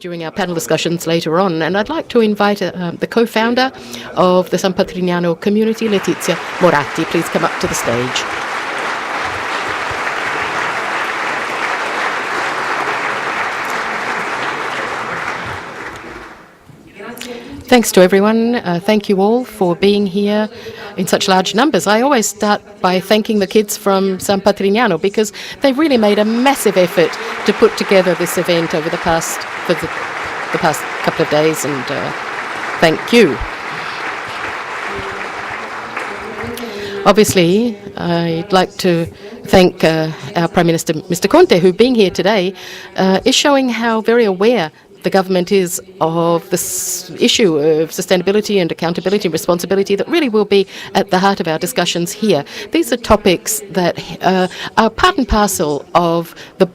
during our panel discussions later on, and I'd like to invite the co-founder of the San Patrignano community, Letizia Moratti. Please come up to the stage. Thanks to everyone. Thank you all for being here in such large numbers. I always start by thanking the kids from San Patrignano because they've really made a massive effort to put together this event over the past couple of days, and thank you. Obviously, I'd like to thank our Prime Minister, Mr. Conte, who, being here today, is showing how very aware the government is of this issue of sustainability and accountability and responsibility that really will be at the heart of our discussions here. These are topics that are part and parcel of the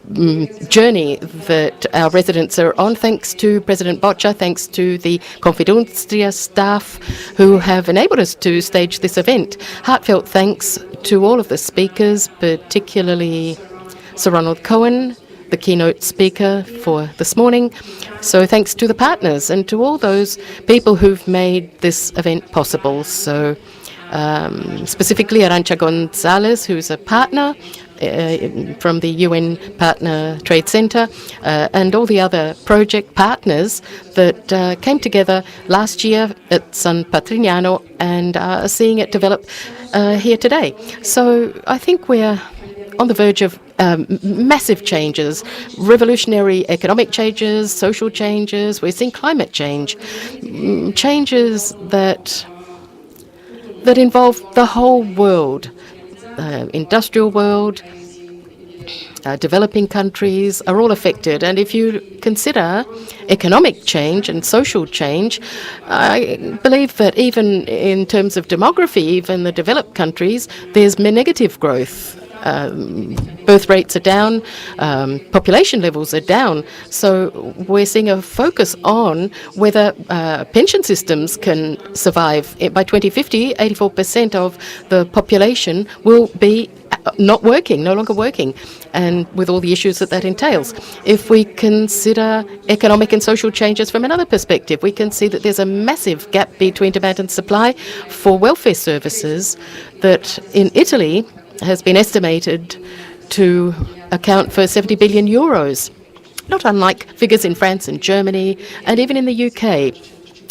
journey that our residents are on, thanks to President Boccia, thanks to the Confindustria staff who have enabled us to stage this event. Heartfelt thanks to all of the speakers, particularly Sir Ronald Cohen, the keynote speaker for this morning. So thanks to the partners and to all those people who've made this event possible. So specifically Arantxa Gonzalez, who's a partner from the UN Partner Trade Center, and all the other project partners that came together last year at San Patrignano and are seeing it develop here today. So I think we're on the verge of massive changes, revolutionary economic changes, social changes. We're seeing climate change, changes that involve the whole world, industrial world, developing countries are all affected. And if you consider economic change and social change, I believe that even in terms of demography, even the developed countries, there's negative growth. Birth rates are down, population levels are down. So we're seeing a focus on whether pension systems can survive. By 2050, 84% of the population will be not working, no longer working, and with all the issues that entails. If we consider economic and social changes from another perspective, we can see that there's a massive gap between demand and supply for welfare services that in Italy has been estimated to account for 70 billion euros, not unlike figures in France and Germany, and even in the UK,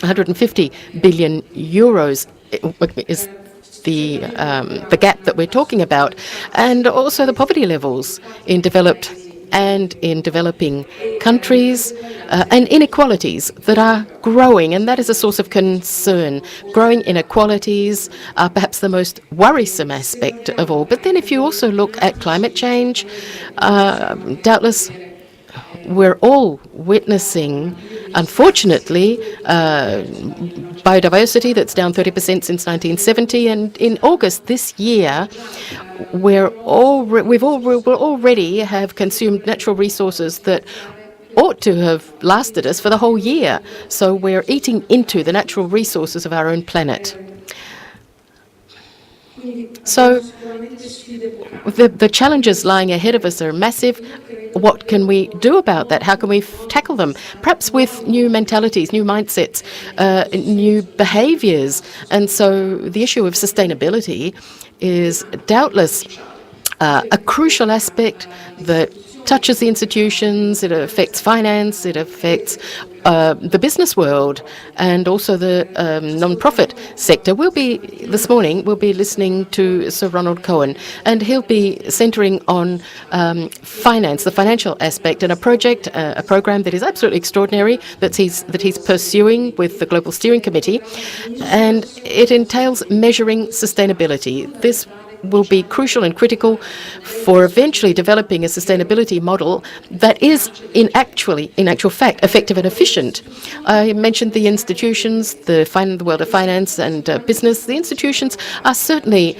150 billion euros is the gap that we're talking about, and also the poverty levels in developed and in developing countries, and inequalities that are growing, and that is a source of concern. Growing inequalities are perhaps the most worrisome aspect of all. But then if you also look at climate change, doubtless we're all witnessing, unfortunately, biodiversity that's down 30% since 1970, and in August this year, we'll already have consumed natural resources that ought to have lasted us for the whole year. So we're eating into the natural resources of our own planet. So the challenges lying ahead of us are massive. What can we do about that? How can we tackle them? Perhaps with new mentalities, new mindsets, new behaviours. And so the issue of sustainability is doubtless a crucial aspect that touches the institutions, it affects finance, it affects the business world, and also the non-profit sector. This morning, we'll be listening to Sir Ronald Cohen, and he'll be centering on finance, the financial aspect, and a program that is absolutely extraordinary that he's pursuing with the Global Steering Committee, and it entails measuring sustainability. This will be crucial and critical for eventually developing a sustainability model that is in actual fact effective and efficient. I mentioned the institutions, the world of finance and business. The institutions are certainly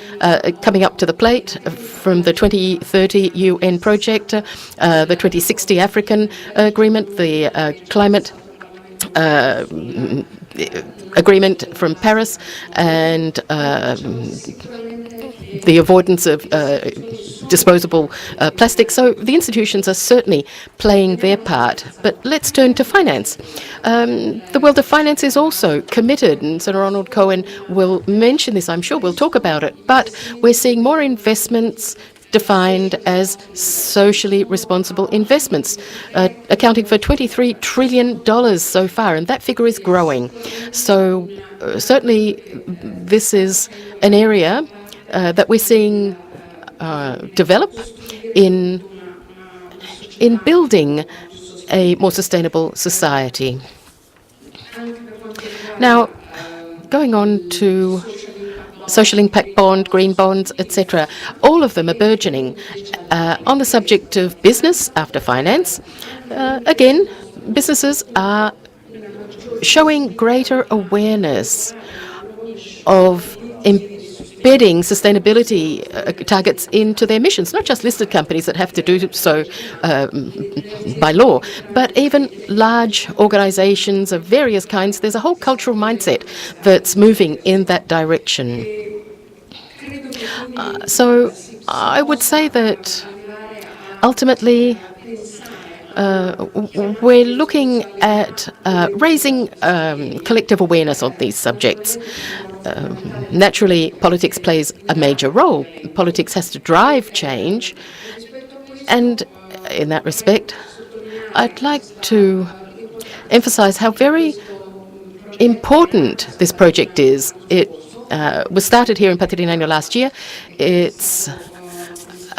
coming up to the plate, from the 2030 UN project, the 2060 African agreement, the climate agreement from Paris, and the avoidance of disposable plastic. So the institutions are certainly playing their part. But let's turn to finance. The world of finance is also committed, and Sir Ronald Cohen will mention this, I'm sure. We'll talk about it. But we're seeing more investments defined as socially responsible investments, accounting for $23 trillion so far, and that figure is growing. So certainly this is an area that we're seeing develop in building a more sustainable society. Now, going on to social impact bond, green bonds, etc. All of them are burgeoning. On the subject of business after finance, again, businesses are showing greater awareness of embedding sustainability targets into their missions, not just listed companies that have to do so by law, but even large organizations of various kinds. There's a whole cultural mindset that's moving in that direction. So I would say that ultimately we're looking at raising collective awareness on these subjects. Naturally, politics plays a major role. Politics has to drive change. And in that respect, I'd like to emphasize how very important this project is. It was started here in Patrignano last year. It's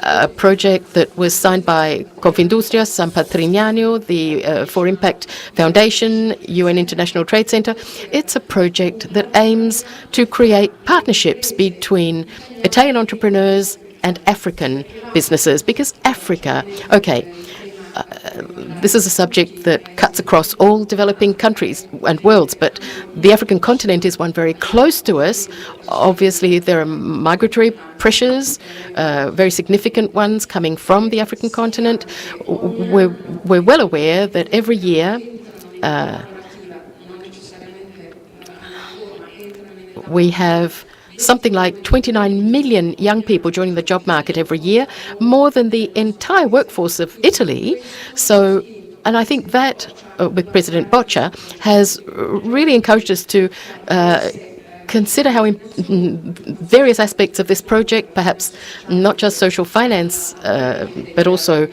a project that was signed by Confindustria, San Patrignano, the For Impact Foundation, UN International Trade Center. It's a project that aims to create partnerships between Italian entrepreneurs and African businesses, because Africa, this is a subject that cuts across all developing countries and worlds, but the African continent is one very close to us. Obviously, there are migratory pressures, very significant ones coming from the African continent. We're well aware that every year we have something like 29 million young people joining the job market every year, more than the entire workforce of Italy. So, and I think that, with President Boccia, has really encouraged us to consider how various aspects of this project, perhaps not just social finance, but also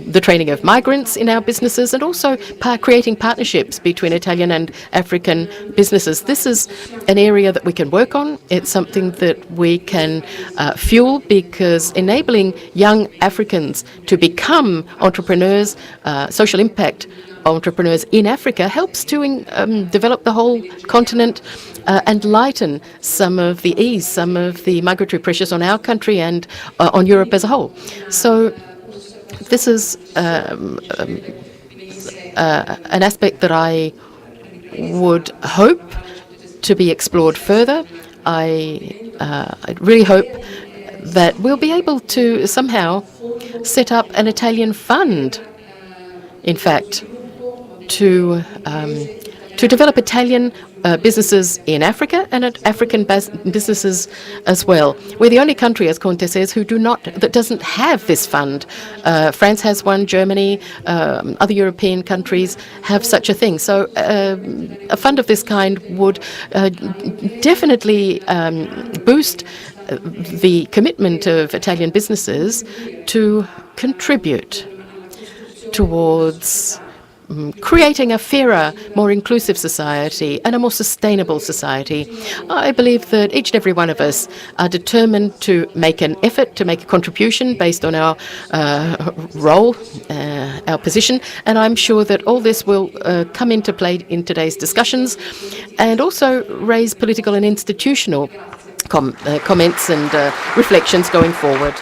the training of migrants in our businesses, and also creating partnerships between Italian and African businesses. This is an area that we can work on. It's something that we can fuel, because enabling young Africans to become entrepreneurs, social impact entrepreneurs in Africa, helps to develop the whole continent and lighten some of the ease, some of the migratory pressures on our country and on Europe as a whole. So this is an aspect that I would hope to be explored further. I really hope that we'll be able to somehow set up an Italian fund, in fact, to develop Italian businesses in Africa and at African businesses as well. We're the only country, as Conte says, that doesn't have this fund. France has one, Germany, other European countries have such a thing. So a fund of this kind would definitely boost the commitment of Italian businesses to contribute towards creating a fairer, more inclusive society and a more sustainable society. I believe that each and every one of us are determined to make an effort, to make a contribution based on our role, our position, and I'm sure that all this will come into play in today's discussions and also raise political and institutional comments and reflections going forward.